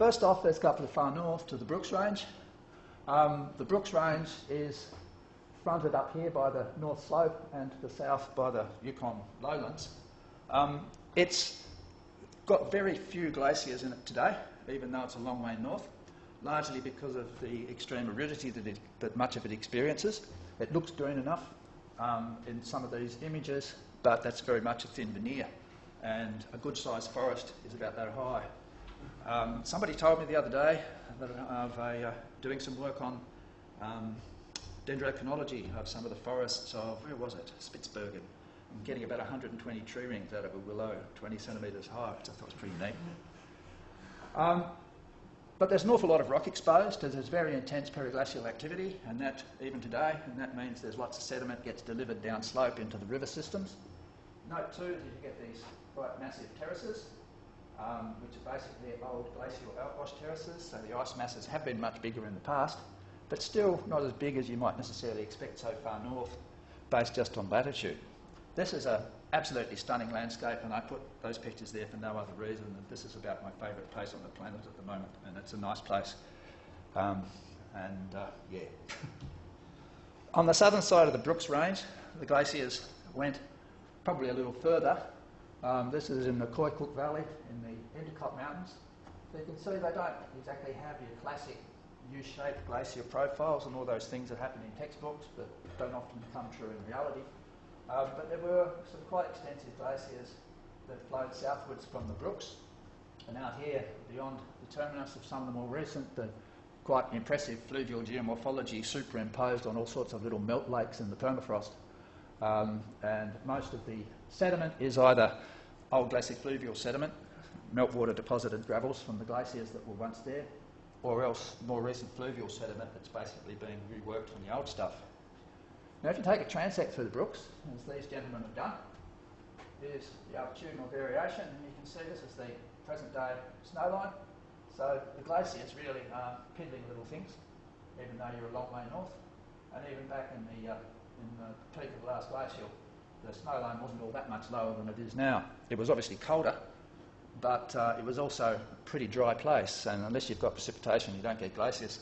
First off, let's go up to the far north to the Brooks Range. The Brooks Range is fronted up here by the North Slope and to the south by the Yukon Lowlands. It's got very few glaciers in it today, even though it's a long way north, largely because of the extreme aridity that much of it experiences. It looks green enough in some of these images, but that's very much a thin veneer, and a good sized forest is about that high. Somebody told me the other day that of doing some work on dendrochronology of some of the forests of, where was it, Spitsbergen, and getting about 120 tree rings out of a willow 20 centimetres high, which I thought was pretty neat. But there's an awful lot of rock exposed, as there's very intense periglacial activity, and that even today, and that means there's lots of sediment gets delivered downslope into the river systems. Note too that you get these quite massive terraces, which are basically old glacial outwash terraces, so the ice masses have been much bigger in the past, but still not as big as you might necessarily expect so far north, based just on latitude. This is an absolutely stunning landscape, and I put those pictures there for no other reason than this is about my favourite place on the planet at the moment, and it's a nice place. Yeah. On the southern side of the Brooks Range, the glaciers went probably a little further. This is in the Koikuk Valley in the Epicas Mountains. So you can see they don't exactly have your classic U-shaped glacier profiles and all those things that happen in textbooks but don't often come true in reality. But there were some quite extensive glaciers that flowed southwards from the Brooks, and out here, beyond the terminus of some of the more recent, the quite impressive fluvial geomorphology superimposed on all sorts of little melt lakes in the permafrost. And most of the sediment is either old glacial fluvial sediment, meltwater deposited gravels from the glaciers that were once there, or else more recent fluvial sediment that's basically been reworked from the old stuff. Now, if you take a transect through the Brooks, as these gentlemen have done, here's the altitudinal variation, and you can see this is the present day snowline. So the glaciers really are piddling little things, even though you're a long way north. And even back in the peak of the last glacial, the snowline wasn't all that much lower than it is now. It was obviously colder, but it was also a pretty dry place, and unless you've got precipitation, you don't get glaciers.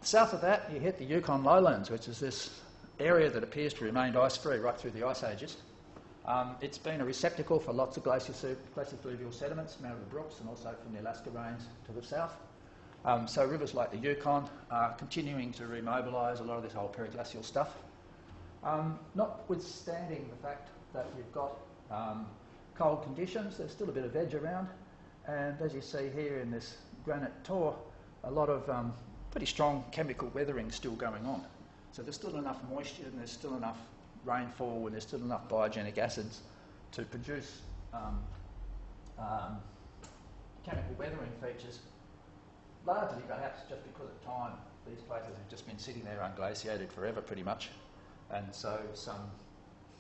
South of that, you hit the Yukon Lowlands, which is this area that appears to remain ice-free right through the ice ages. It's been a receptacle for lots of glacial fluvial sediments from out of the Brooks and also from the Alaska Range to the south. So rivers like the Yukon are continuing to remobilise a lot of this old periglacial stuff. Notwithstanding the fact that you've got cold conditions, there's still a bit of veg around, and as you see here in this granite tour, a lot of pretty strong chemical weathering still going on. So there's still enough moisture and there's still enough rainfall and there's still enough biogenic acids to produce chemical weathering features, largely perhaps just because of time. These places have just been sitting there unglaciated forever pretty much, and so some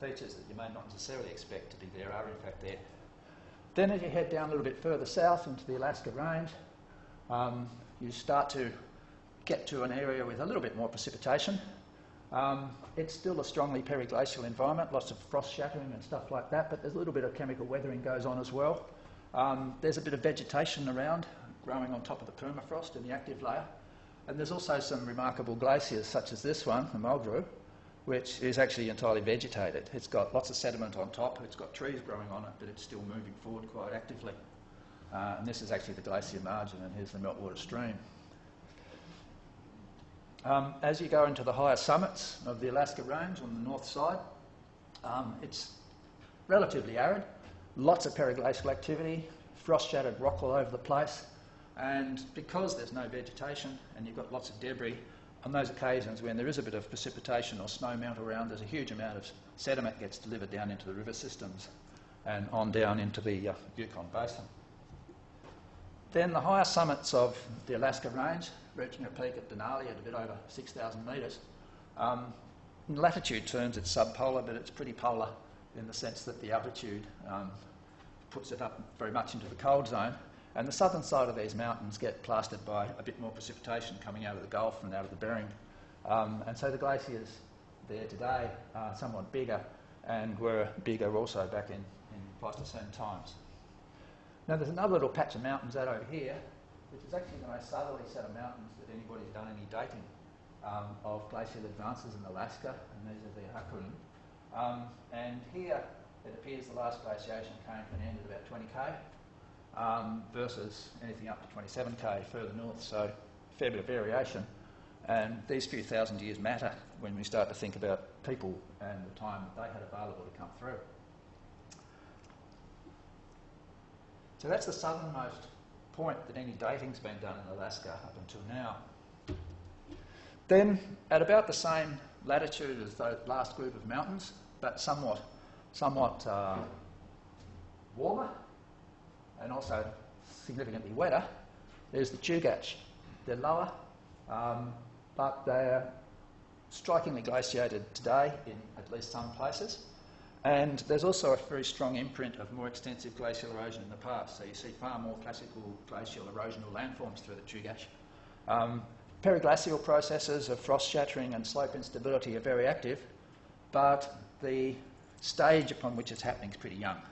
features that you may not necessarily expect to be there are in fact there. Then as you head down a little bit further south into the Alaska Range, you start to get to an area with a little bit more precipitation. It's still a strongly periglacial environment, lots of frost shattering and stuff like that, but there's a little bit of chemical weathering goes on as well. There's a bit of vegetation around, growing on top of the permafrost in the active layer, and there's also some remarkable glaciers such as this one, the Mulgrew, which is actually entirely vegetated. It's got lots of sediment on top, it's got trees growing on it, but it's still moving forward quite actively. And this is actually the glacier margin, and here's the meltwater stream. As you go into the higher summits of the Alaska Range on the north side, it's relatively arid, lots of periglacial activity, frost-shattered rock all over the place, and because there's no vegetation and you've got lots of debris, on those occasions when there is a bit of precipitation or snow melt around, there's a huge amount of sediment gets delivered down into the river systems and on down into the Yukon Basin. Then the higher summits of the Alaska Range, reaching a peak at Denali at a bit over 6,000 metres. In latitude terms it's subpolar, but it's pretty polar in the sense that the altitude puts it up very much into the cold zone. And the southern side of these mountains get plastered by a bit more precipitation coming out of the Gulf and out of the Bering. And so the glaciers there today are somewhat bigger and were bigger also back in Pleistocene times. Now there's another little patch of mountains out over here, which is actually the most southerly set of mountains that anybody's done any dating of glacial advances in Alaska, and these are the Harpoon. And here it appears the last glaciation came to an end at about 20k versus anything up to 27k further north, so a fair bit of variation. And these few thousand years matter when we start to think about people and the time that they had available to come through. So that's the southernmost point that any dating's been done in Alaska up until now. Then, at about the same latitude as the last group of mountains, but somewhat warmer and also significantly wetter, there's the Chugach. They're lower, but they're strikingly glaciated today in at least some places. And there's also a very strong imprint of more extensive glacial erosion in the past. So you see far more classical glacial erosional landforms through the Chugach. Periglacial processes of frost shattering and slope instability are very active, but the stage upon which it's happening is pretty young.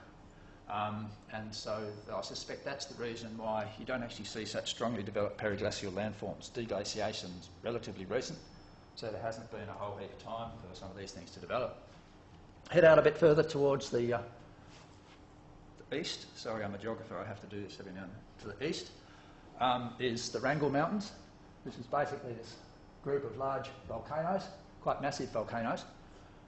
And so I suspect that's the reason why you don't actually see such strongly developed periglacial landforms. Deglaciation's relatively recent, so there hasn't been a whole heap of time for some of these things to develop. Head out a bit further towards the east. Sorry, I'm a geographer, I have to do this every now and then. To the east is the Wrangell Mountains, which is basically this group of large volcanoes, quite massive volcanoes.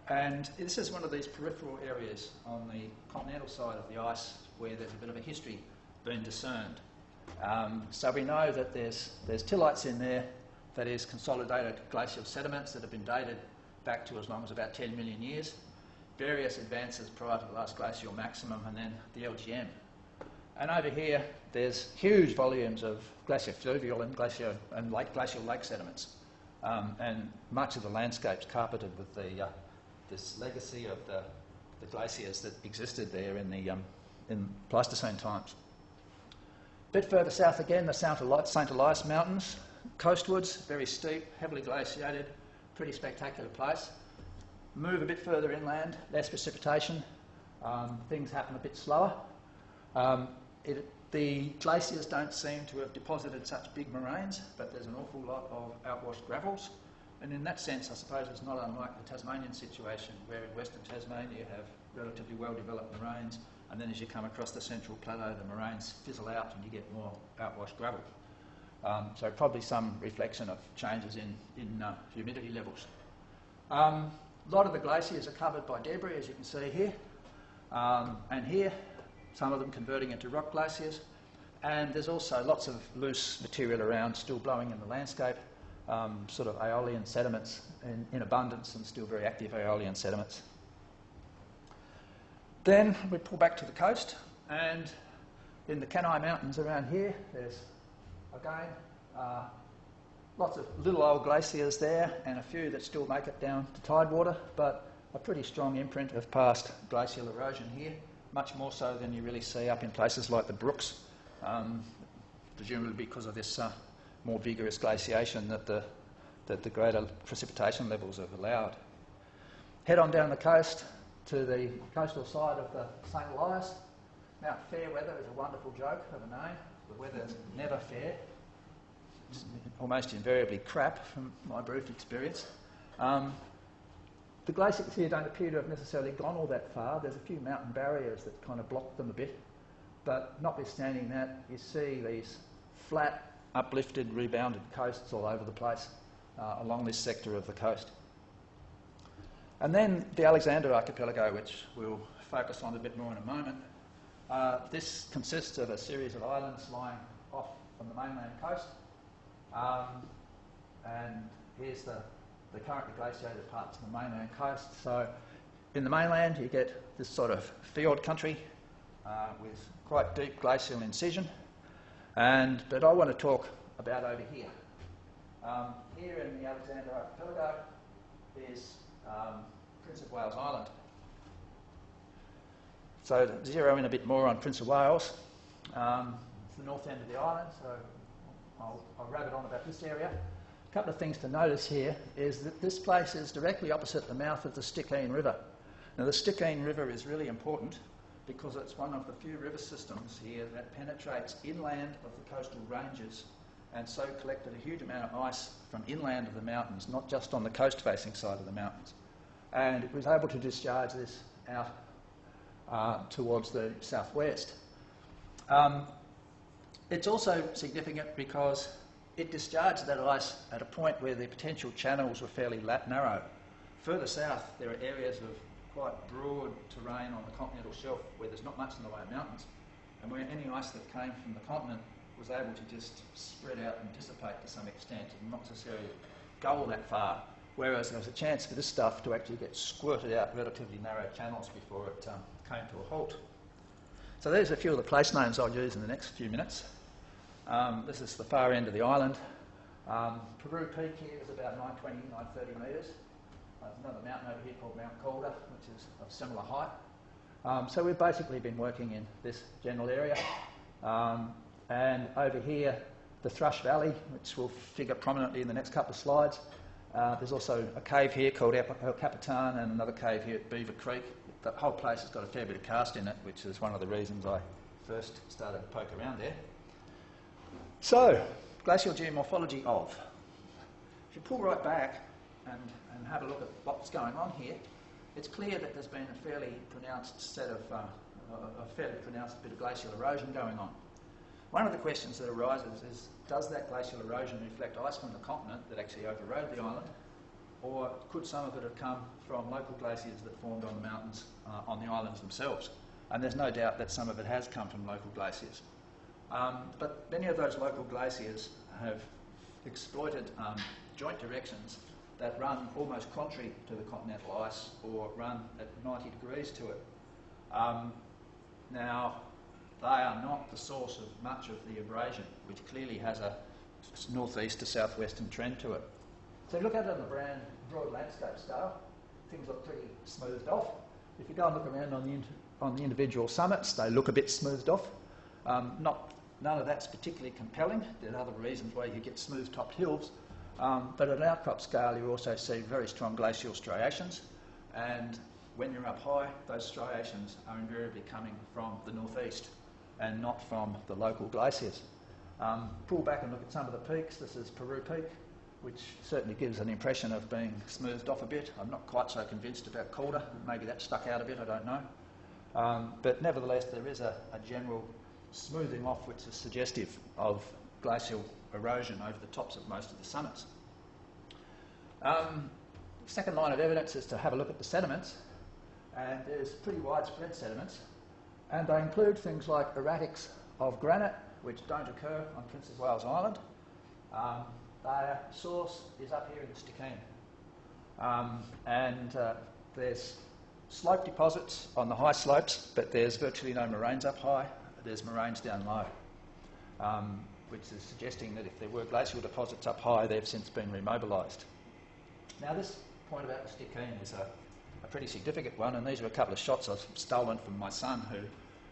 And this is one of these peripheral areas on the continental side of the ice where there's a bit of a history being discerned. So we know that there's tillites in there, that is consolidated glacial sediments that have been dated back to as long as about 10 million years, various advances prior to the last glacial maximum, and then the LGM. And over here, there's huge volumes of glacial fluvial and glacial lake sediments. And much of the landscape's carpeted with this legacy of the glaciers that existed there in Pleistocene times. A bit further south again, the St. Elias Mountains, coastwards, very steep, heavily glaciated, pretty spectacular place. Move a bit further inland, less precipitation, things happen a bit slower. The glaciers don't seem to have deposited such big moraines, but there's an awful lot of outwashed gravels. And in that sense, I suppose it's not unlike the Tasmanian situation, where in Western Tasmania you have relatively well-developed moraines, and then as you come across the central plateau, the moraines fizzle out and you get more outwashed gravel. So probably some reflection of changes in humidity levels. A lot of the glaciers are covered by debris, as you can see here, and here, some of them converting into rock glaciers. And there's also lots of loose material around, still blowing in the landscape, sort of aeolian sediments in abundance, and still very active aeolian sediments. Then we pull back to the coast, and in the Kenai Mountains around here, there's again lots of little old glaciers there, and a few that still make it down to tidewater, but a pretty strong imprint of past glacial erosion here, much more so than you really see up in places like the Brooks, presumably because of this more vigorous glaciation that the greater precipitation levels have allowed. Head on down the coast to the coastal side of the St. Elias. Mount Fairweather is a wonderful joke of a name. The weather's never fair. It's almost invariably crap from my brief experience. The glaciers here don't appear to have necessarily gone all that far. There's a few mountain barriers that kind of block them a bit. But notwithstanding that, you see these flat, uplifted, rebounded coasts all over the place along this sector of the coast. And then the Alexander Archipelago, which we'll focus on a bit more in a moment. This consists of a series of islands lying off from the mainland coast. And here's the currently glaciated parts of the mainland coast. So in the mainland you get this sort of fjord country with quite deep glacial incision. But I want to talk about over here. Here in the Alexander Archipelago is Prince of Wales Island. So to zero in a bit more on Prince of Wales, it's the north end of the island, so I'll rabbit on about this area. A couple of things to notice here is that this place is directly opposite the mouth of the Stikine River. Now the Stikine River is really important because it's one of the few river systems here that penetrates inland of the coastal ranges and so collected a huge amount of ice from inland of the mountains, not just on the coast-facing side of the mountains. And it was able to discharge this out towards the southwest. It's also significant because it discharged that ice at a point where the potential channels were fairly narrow. Further south, there are areas of quite broad terrain on the continental shelf where there's not much in the way of mountains, and where any ice that came from the continent was able to just spread out and dissipate to some extent and not necessarily go all that far, whereas there was a chance for this stuff to actually get squirted out relatively narrow channels before it came to a halt. So there's a few of the place names I'll use in the next few minutes. This is the far end of the island. Peru Peak here is about 920, 930 metres. There's another mountain over here called Mount Calder, which is of similar height. So we've basically been working in this general area. And over here, the Thrush Valley, which will figure prominently in the next couple of slides. There's also a cave here called El Capitan and another cave here at Beaver Creek. The whole place has got a fair bit of karst in it, which is one of the reasons I first started to poke around there. So, glacial geomorphology of. If you pull right back and have a look at what's going on here, it's clear that there's been a fairly pronounced bit of glacial erosion going on. One of the questions that arises is, does that glacial erosion reflect ice from the continent that actually overrode the island, or could some of it have come from local glaciers that formed on the mountains on the islands themselves? And there's no doubt that some of it has come from local glaciers. But many of those local glaciers have exploited joint directions that run almost contrary to the continental ice or run at 90 degrees to it. Now, they are not the source of much of the abrasion, which clearly has a northeast to southwestern trend to it. So you look at it on the broad landscape scale, things look pretty smoothed off. If you go and look around on the individual summits, they look a bit smoothed off. None of that's particularly compelling. There are other reasons why you get smooth-topped hills. But at an outcrop scale, you also see very strong glacial striations. And when you're up high, those striations are invariably coming from the northeast and not from the local glaciers. Pull back and look at some of the peaks. This is Peru Peak, which certainly gives an impression of being smoothed off a bit. I'm not quite so convinced about Calder. Maybe that stuck out a bit, I don't know. But nevertheless, there is a general smoothing off which is suggestive of glacial erosion over the tops of most of the summits. Second line of evidence is to have a look at the sediments, and there's pretty widespread sediments, and they include things like erratics of granite, which don't occur on Prince of Wales Island. Their source is up here in the Stikine. There's slope deposits on the high slopes, but there's virtually no moraines up high. There's moraines down low, which is suggesting that if there were glacial deposits up high, they've since been remobilised. Now, this point about the Stikine is a pretty significant one, and these are a couple of shots I've stolen from my son, who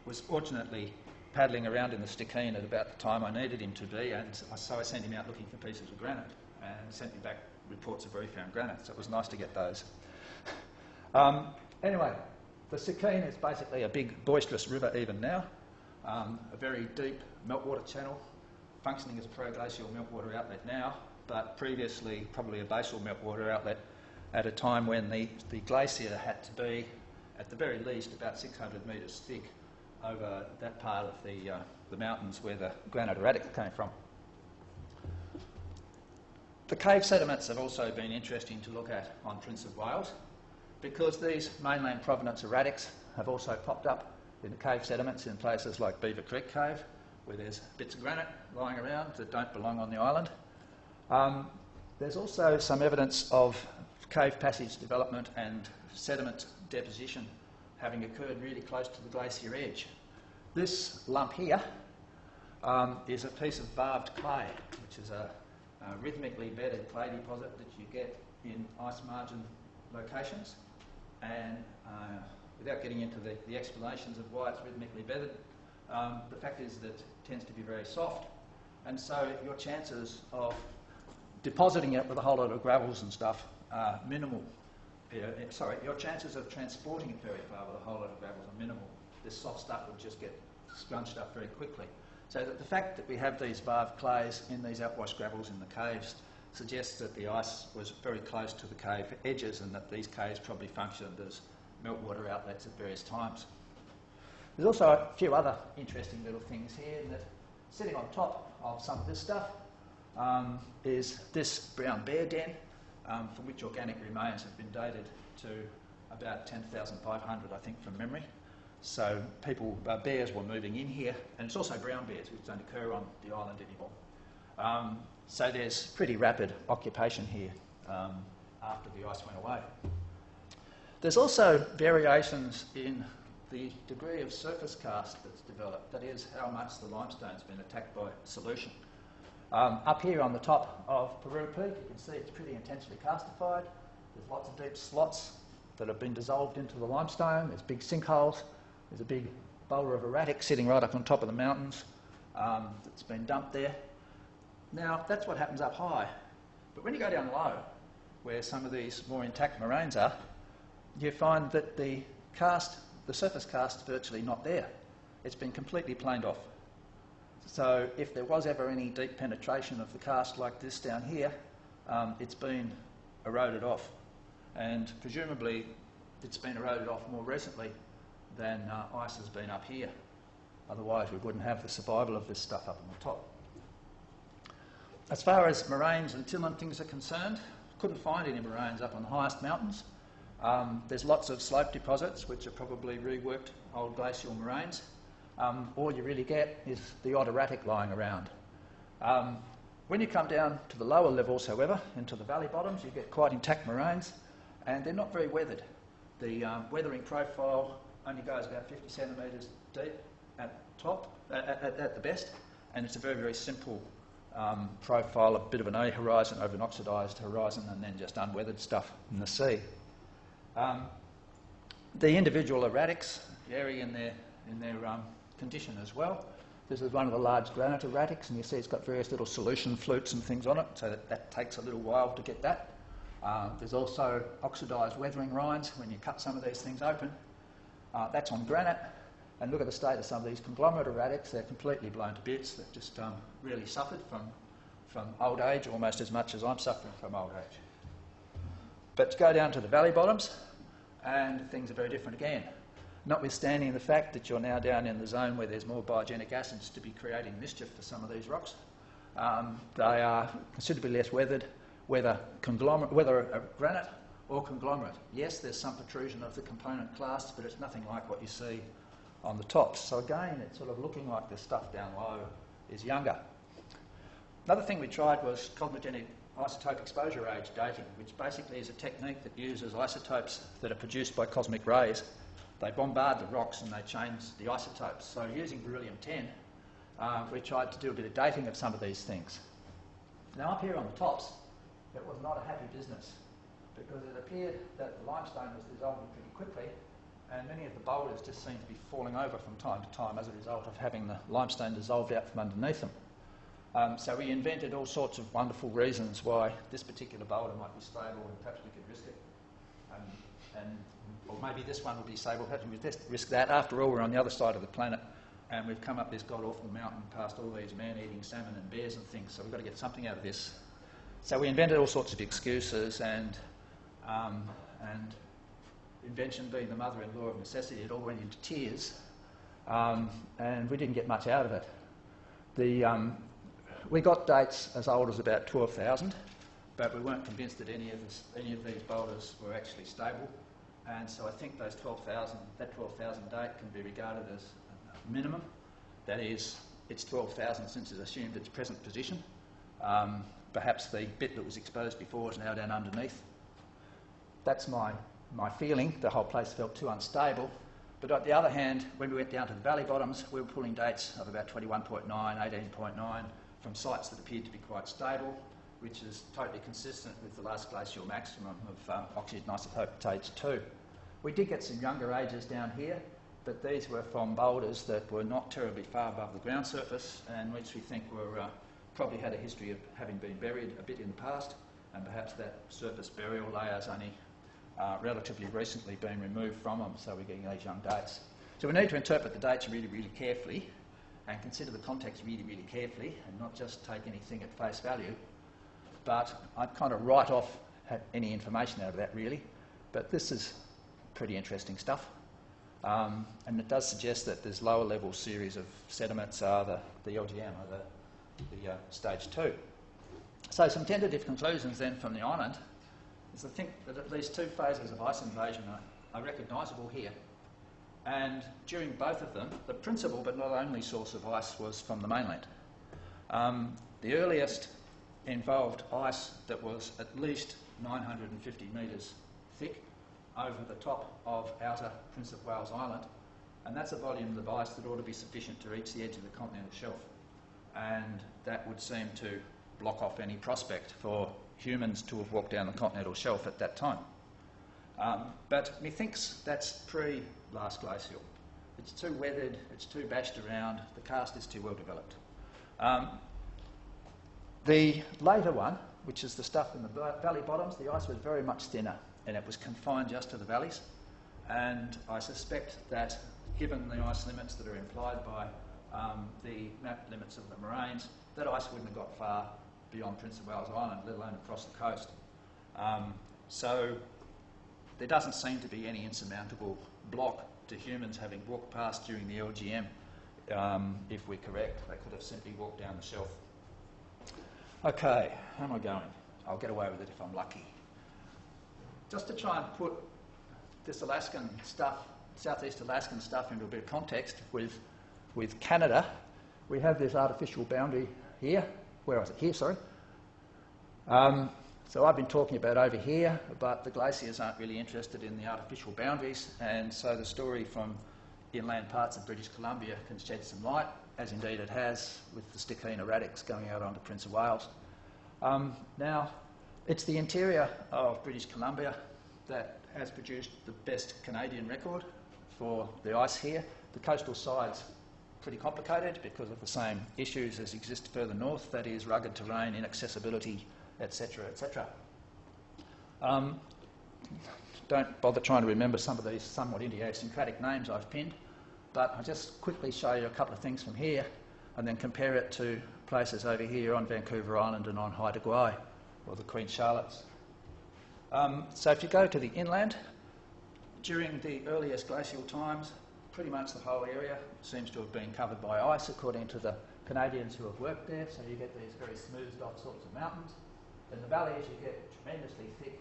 was fortunately paddling around in the Stikine at about the time I needed him to be, and so I sent him out looking for pieces of granite and sent me back reports of where he found granite, so it was nice to get those. Anyway, the Stikine is basically a big boisterous river even now, a very deep meltwater channel, functioning as a pro-glacial meltwater outlet now, but previously probably a basal meltwater outlet at a time when the glacier had to be, at the very least, about 600 metres thick over that part of the mountains where the granite erratic came from. The cave sediments have also been interesting to look at on Prince of Wales, because these mainland provenance erratics have also popped up in the cave sediments in places like Beaver Creek Cave, where there's bits of granite lying around that don't belong on the island. There's also some evidence of cave passage development and sediment deposition having occurred really close to the glacier edge. This lump here is a piece of barbed clay, which is a rhythmically bedded clay deposit that you get in ice margin locations. And without getting into the explanations of why it's rhythmically bedded, the fact is that it tends to be very soft, and so your chances of depositing it with a whole lot of gravels and stuff are minimal. Your chances of transporting it very far with a whole lot of gravels are minimal. this soft stuff would just get scrunched up very quickly. So that the fact that we have these varved clays in these outwash gravels in the caves suggests that the ice was very close to the cave edges and that these caves probably functioned as meltwater outlets at various times. There's also a few other interesting little things here, in that sitting on top of some of this stuff is this brown bear den, from which organic remains have been dated to about 10,500, I think, from memory. So bears were moving in here, and it's also brown bears, which don't occur on the island anymore. So there's pretty rapid occupation here after the ice went away. There's also variations in the degree of surface cast that's developed, that is, how much the limestone's been attacked by solution. Up here on the top of Peru Peak, you can see it's pretty intensely castified. There's lots of deep slots that have been dissolved into the limestone. There's big sinkholes. There's a big boulder of erratic sitting right up on top of the mountains that's been dumped there. Now, that's what happens up high. But when you go down low, where some of these more intact moraines are, you find that the surface cast is virtually not there. It's been completely planed off. So if there was ever any deep penetration of the cast like this down here, it's been eroded off. And presumably it's been eroded off more recently than ice has been up here. Otherwise we wouldn't have the survival of this stuff up on the top. As far as moraines and till and things are concerned, couldn't find any moraines up on the highest mountains. There's lots of slope deposits which are probably reworked old glacial moraines. All you really get is the odd erratic lying around. When you come down to the lower levels, however, into the valley bottoms, you get quite intact moraines, and they're not very weathered. The weathering profile only goes about 50 centimetres deep at the best, and it's a very, very simple profile, a bit of an A horizon over an oxidised horizon, and then just unweathered stuff in the sea. The individual erratics vary in their condition as well. This is one of the large granite erratics, and you see it's got various little solution flutes and things on it, so that takes a little while to get that. There's also oxidised weathering rinds when you cut some of these things open. That's on granite, and look at the state of some of these conglomerate erratics. They're completely blown to bits. They've just really suffered from old age, almost as much as I'm suffering from old age. But to go down to the valley bottoms, and things are very different again. Notwithstanding the fact that you're now down in the zone where there's more biogenic acids to be creating mischief for some of these rocks, they are considerably less weathered, whether a granite or conglomerate. Yes, there's some protrusion of the component clasts, but it's nothing like what you see on the tops. So again, it's sort of looking like the stuff down low is younger. Another thing we tried was cosmogenic isotope exposure age dating, which basically is a technique that uses isotopes that are produced by cosmic rays. They bombard the rocks and they change the isotopes. So using beryllium-10, we tried to do a bit of dating of some of these things. Now up here on the tops, it was not a happy business, because it appeared that the limestone was dissolving pretty quickly, and many of the boulders just seemed to be falling over from time to time as a result of having the limestone dissolved out from underneath them. So we invented all sorts of wonderful reasons why this particular boulder might be stable, and perhaps we could risk it. Or maybe this one would be stable, perhaps we could risk that. After all, we're on the other side of the planet, and we've come up this god-awful mountain past all these man-eating salmon and bears and things, so we've got to get something out of this. So we invented all sorts of excuses, and invention being the mother-in-law of necessity, it all went into tears, and we didn't get much out of it. We got dates as old as about 12,000, but we weren't convinced that any of these boulders were actually stable, and so I think that 12,000 date can be regarded as a minimum. That is, it's 12,000 since it's assumed its present position. Perhaps the bit that was exposed before is now down underneath. That's my feeling. The whole place felt too unstable. But on the other hand, when we went down to the valley bottoms, we were pulling dates of about 21.9, 18.9 from sites that appeared to be quite stable, which is totally consistent with the last glacial maximum of oxygen isotope stage 2. We did get some younger ages down here, but these were from boulders that were not terribly far above the ground surface, and which we think were probably had a history of having been buried a bit in the past, and perhaps that surface burial layer's only relatively recently been removed from them, so we're getting these young dates. So we need to interpret the dates really, really carefully and consider the context really, really carefully and not just take anything at face value. But I'd kind of write off any information out of that, really. But this is pretty interesting stuff. And it does suggest that there's lower level series of sediments are the LGM, or the stage 2. So some tentative conclusions then from the island is I think that at least 2 phases of ice invasion are recognisable here. And during both of them, the principal but not only source of ice was from the mainland. The earliest involved ice that was at least 950 metres thick over the top of outer Prince of Wales Island, and that's a volume of ice that ought to be sufficient to reach the edge of the continental shelf, and that would seem to block off any prospect for humans to have walked down the continental shelf at that time. But methinks that's pre-last glacial. It's too weathered, it's too bashed around, the karst is too well developed. The later one, which is the stuff in the valley bottoms, the ice was very much thinner and it was confined just to the valleys. And I suspect that given the ice limits that are implied by the map limits of the moraines, that ice wouldn't have got far beyond Prince of Wales Island, let alone across the coast. So there doesn't seem to be any insurmountable block to humans having walked past during the LGM. If we're correct, they could have simply walked down the shelf. Okay, how am I going? I'll get away with it if I'm lucky. Just to try and put this Alaskan stuff, southeast Alaskan stuff, into a bit of context with Canada, we have this artificial boundary here. Where was it? Here, sorry. So I've been talking about over here, but the glaciers aren't really interested in the artificial boundaries, and so the story from inland parts of British Columbia can shed some light, as indeed it has with the Stickeen erratics going out onto Prince of Wales. Now, it's the interior of British Columbia that has produced the best Canadian record for the ice here. The coastal side's pretty complicated because of the same issues as exist further north, that is rugged terrain, inaccessibility, etc., etc. Don't bother trying to remember some of these somewhat idiosyncratic names I've pinned, but I'll just quickly show you a couple of things from here and then compare it to places over here on Vancouver Island and on Haida Gwaii, or the Queen Charlottes. So if you go to the inland, during the earliest glacial times, pretty much the whole area seems to have been covered by ice, according to the Canadians who have worked there. So you get these very smoothed off sorts of mountains. In the valleys you get tremendously thick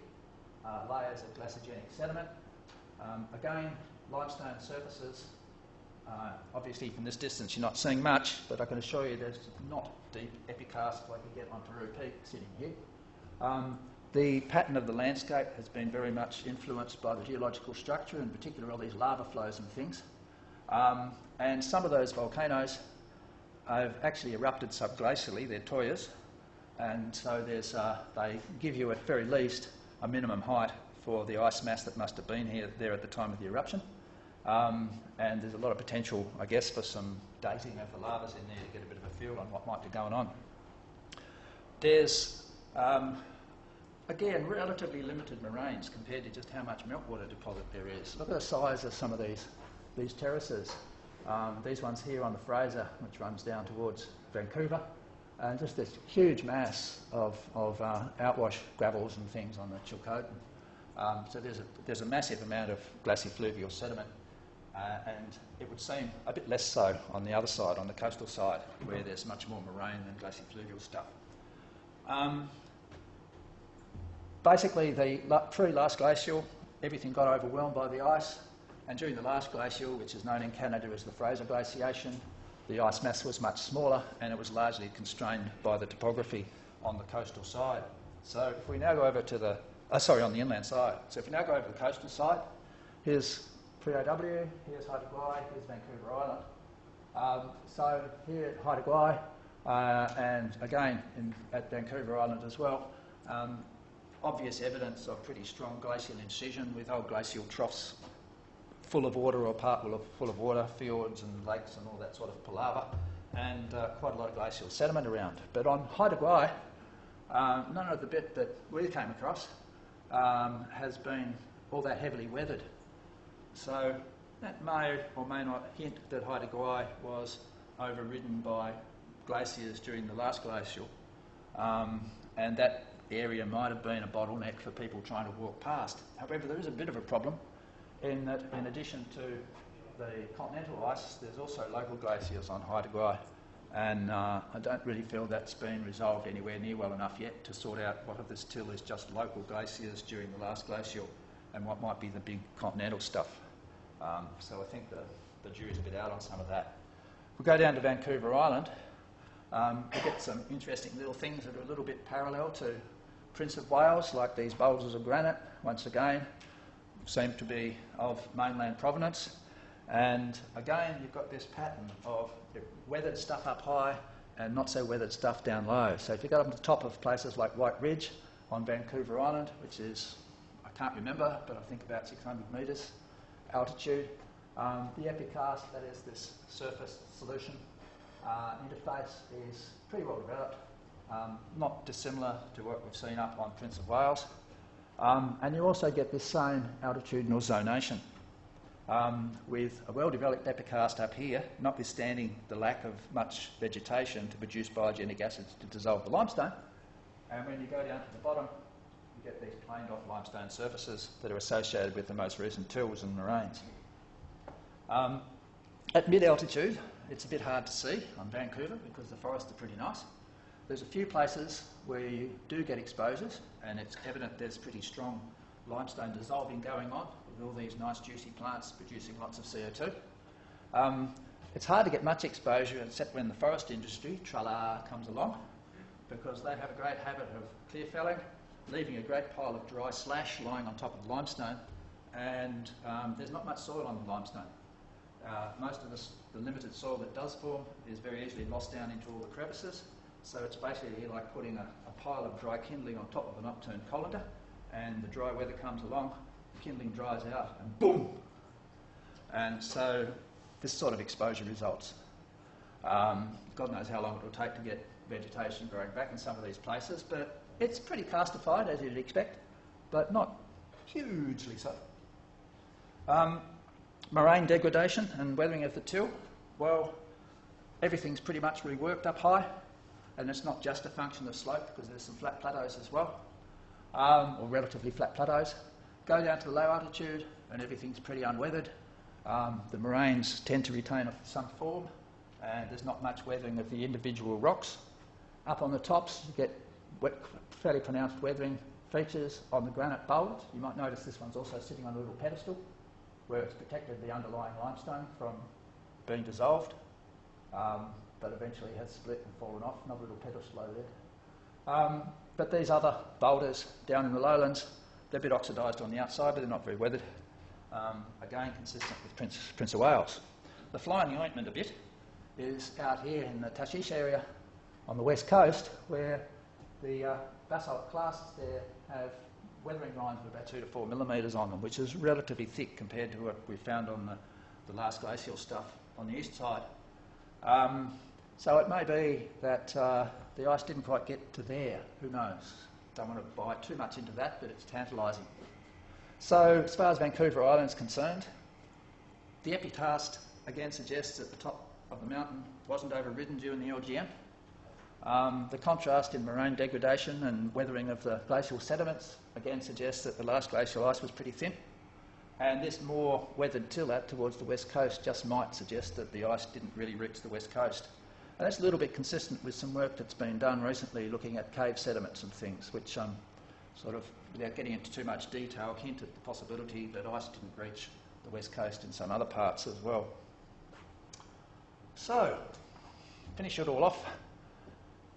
layers of glaciogenic sediment. Again, limestone surfaces. Obviously from this distance you're not seeing much, but I can assure you there's not deep epicas like you get on Peru Peak sitting here. The pattern of the landscape has been very much influenced by the geological structure, in particular all these lava flows and things. And some of those volcanoes have actually erupted subglacially, they're toyas, and so there's, they give you at very least a minimum height for the ice mass that must have been there at the time of the eruption. And there's a lot of potential, I guess, for some dating of the lavas in there to get a bit of a feel on what might be going on. There's, again, relatively limited moraines compared to just how much meltwater deposit there is. Look at the size of some of these terraces. These ones here on the Fraser, which runs down towards Vancouver, and just this huge mass of outwash gravels and things on the Chugach. So there's a massive amount of glaciofluvial sediment, and it would seem a bit less so on the other side, on the coastal side, where there's much more moraine than glaciofluvial stuff. Basically, the pre-last glacial, everything got overwhelmed by the ice, and during the last glacial, which is known in Canada as the Fraser glaciation, the ice mass was much smaller and it was largely constrained by the topography on the coastal side. So if we now go over to the, on the inland side. So if we now go over to the coastal side, here's pre-AW, here's Haida Gwaii, here's Vancouver Island. So here at Haida Gwaii, and again at Vancouver Island as well, obvious evidence of pretty strong glacial incision with old glacial troughs full of water or full of water, fjords and lakes and all that sort of palaver, and quite a lot of glacial sediment around. But on Haida Gwaii, none of the bit that we came across has been all that heavily weathered. So that may or may not hint that Haida Gwaii was overridden by glaciers during the last glacial, and that area might have been a bottleneck for people trying to walk past. However, there is a bit of a problem in that, in addition to the continental ice, there's also local glaciers on Haida Gwaii, and I don't really feel that's been resolved anywhere near well enough yet to sort out what of this till is just local glaciers during the last glacial and what might be the big continental stuff. So I think the jury's a bit out on some of that. We go down to Vancouver Island. We get some interesting little things that are a little bit parallel to Prince of Wales, like these boulders of granite, once again, seem to be of mainland provenance. And again, you've got this pattern of weathered stuff up high and not so weathered stuff down low. So if you go up to the top of places like White Ridge on Vancouver Island, which is, I can't remember, but I think about 600 metres altitude, the Epicas, that is this surface solution interface, is pretty well developed, not dissimilar to what we've seen up on Prince of Wales. And you also get this same altitudinal zonation. With a well-developed epicast up here, notwithstanding the lack of much vegetation to produce biogenic acids to dissolve the limestone. And when you go down to the bottom, you get these planed off limestone surfaces that are associated with the most recent tills and moraines. At mid-altitude, it's a bit hard to see on Vancouver because the forests are pretty nice. There's a few places where you do get exposures, and it's evident there's pretty strong limestone dissolving going on with all these nice juicy plants producing lots of CO2. It's hard to get much exposure except when the forest industry, tra-la, comes along, because they have a great habit of clear felling, leaving a great pile of dry slash lying on top of the limestone, and there's not much soil on the limestone. Most of the limited soil that does form is very easily lost down into all the crevices, so it's basically like putting a pile of dry kindling on top of an upturned colander, and the dry weather comes along, the kindling dries out, and boom! And so this sort of exposure results. God knows how long it will take to get vegetation growing back in some of these places, but it's pretty castified, as you'd expect, but not hugely so. Moraine degradation and weathering of the till. Well, everything's pretty much reworked up high, and it's not just a function of slope, because there's some flat plateaus as well, or relatively flat plateaus. Go down to the low altitude and everything's pretty unweathered. The moraines tend to retain some form, and there's not much weathering of the individual rocks. Up on the tops you get fairly pronounced weathering features on the Granite Bold. You might notice this one's also sitting on a little pedestal where it's protected the underlying limestone from being dissolved, but eventually has split and fallen off. Another little pedestal over there. But these other boulders down in the lowlands, they're a bit oxidised on the outside, but they're not very weathered. Again, consistent with Prince of Wales. The fly in the ointment a bit is out here in the Tashish area on the west coast, where the basalt clasts there have weathering lines of about 2 to 4 millimetres on them, which is relatively thick compared to what we found on the last glacial stuff on the east side. So it may be that the ice didn't quite get to there. Who knows? Don't want to buy too much into that, but it's tantalising. So as far as Vancouver Island is concerned, the epicast again suggests that the top of the mountain wasn't overridden during the LGM. The contrast in moraine degradation and weathering of the glacial sediments again suggests that the last glacial ice was pretty thin, and this more weathered till out towards the west coast just might suggest that the ice didn't really reach the west coast. And that's a little bit consistent with some work that's been done recently looking at cave sediments and things, which sort of, without getting into too much detail, hint at the possibility that ice didn't reach the west coast in some other parts as well. So, finish it all off.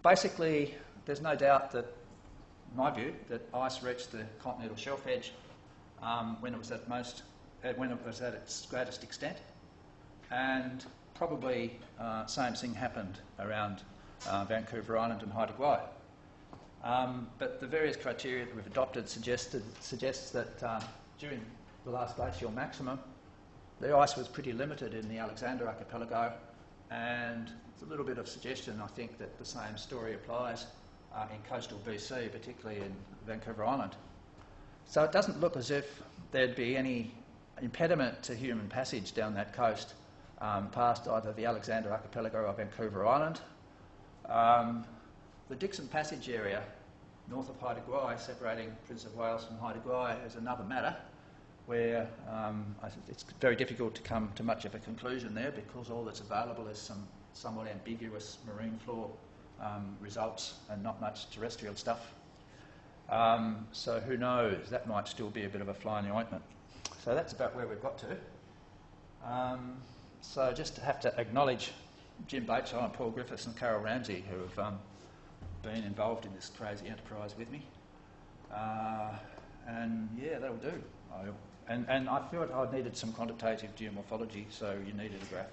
Basically, there's no doubt that, in my view, that ice reached the continental shelf edge when it was at its greatest extent, and probably same thing happened around Vancouver Island and Haida Gwaii. But the various criteria that we've adopted suggests that during the last glacial maximum, the ice was pretty limited in the Alexander Archipelago, and it's a little bit of suggestion, I think, that the same story applies in coastal BC, particularly in Vancouver Island. So it doesn't look as if there'd be any impediment to human passage down that coast past either the Alexander Archipelago or Vancouver Island. The Dixon Passage area north of Haida Gwaii, separating Prince of Wales from Haida Gwaii, is another matter where it's very difficult to come to much of a conclusion there because all that's available is some somewhat ambiguous marine floor results and not much terrestrial stuff. So who knows, that might still be a bit of a fly in the ointment. So that's about where we've got to. So just to have to acknowledge Jim Bateshaw and Paul Griffiths and Carol Ramsey, who have been involved in this crazy enterprise with me. And yeah, that'll do. And I thought I needed some quantitative geomorphology, so you needed a graph.